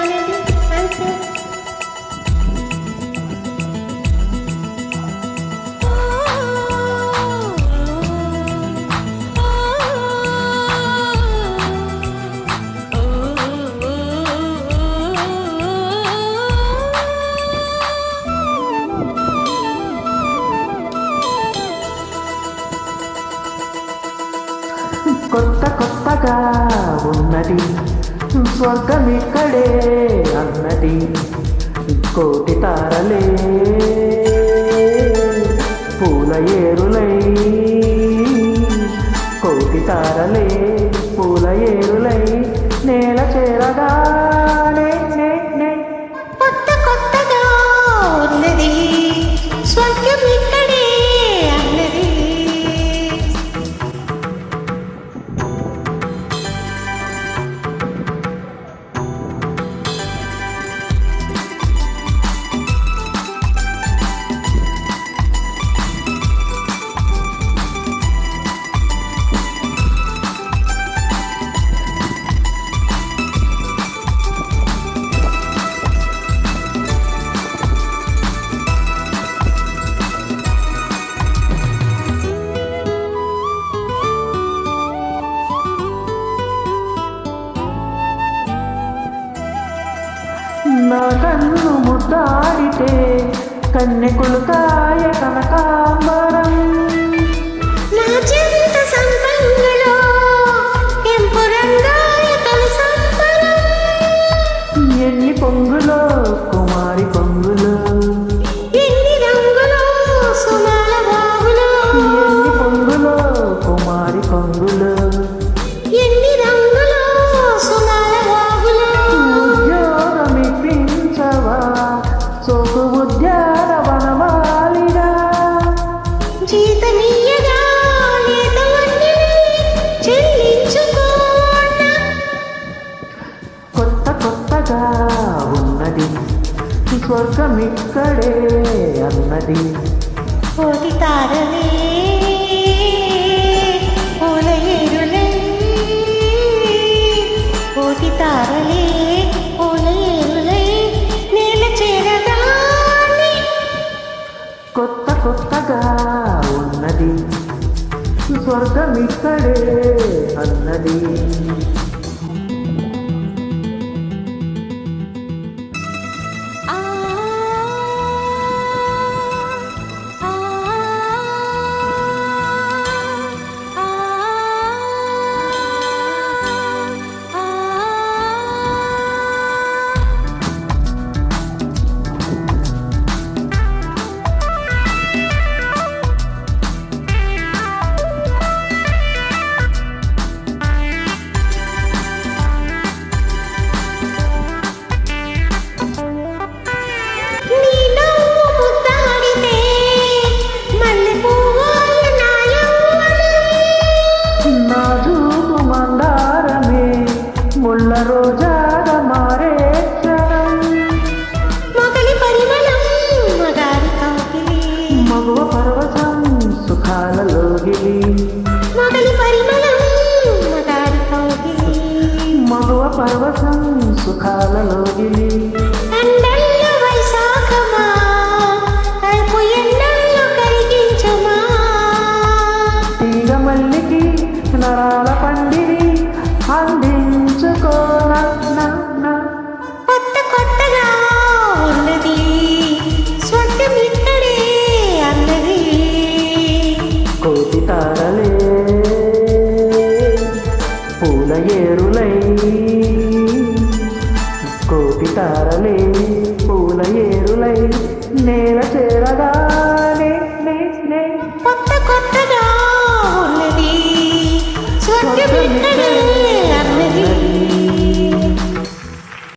కానండి ఆన్సర్. కొత్త కొత్తగా ఉన్నది స్వర్గం ఇక్కడే అన్నది కోటి తారలే పూల ఏరులై కోటి తారలే పూల ఏరులై నేల చేరగానే కొత్త కొత్తగా ఉన్నది స్వర్గం ఇక్కడే అన్నది. నా కన్ను ముద్దాడితే కన్నెకులుకాయ కనకాంబరం నా చెంత సంపంగులో కెంపు రంగాయ తొలి సంబరం. ఎన్ని పొంగులో కుమారి పొంగులో ఎన్ని రంగులో సుమాల బాగులో ఎన్ని పొంగులో కుమారి పొంగులో ఎన్ని రంగులో సుమాల బాగులో. ఉద్యోగం ఇప్పించవా సోకు ఉద్యానవనమాలిగా జీతమీయగా లేతవన్నీ చెల్లించుకోనా. కొత్త కొత్తగా ఉన్నది స్వర్గం ఇక్కడే అన్నది కోటి తారలే పూల ఏరులై కోటి తారలే పూల ఏరులై నేల చేరగానే. కొత్త కొత్తగా ఉన్నది స్వర్గం ఇక్కడే అన్నది. నీ నవ్వు ముద్దాడితే మల్లె పువ్వుల నా యవ్వనం. నా చూపు మందారమే ముళ్ళ రోజాగా మారే క్షణం మొగలి పరిమళం మగారి కౌగిలి. మగువ పర్వతం సుఖాలలోగిలి మొగలి పరిమళం మగారి కౌగిలి. మగువ పర్వతం సుఖాలలోగిలి ఎండల్లో వైశాఖమా కైపు ఎండల్లో కరిగించుమా. తీగ మల్లికి నరాల పండిని అందించుకోనా. కొత్త కొత్తగా ఉన్నది స్వర్గం ఇక్కడే అన్నది. కోటి తారలే పూల ఏరులై కోటి తారలే పూల ఏరులై నేల చేరగానే కొత్త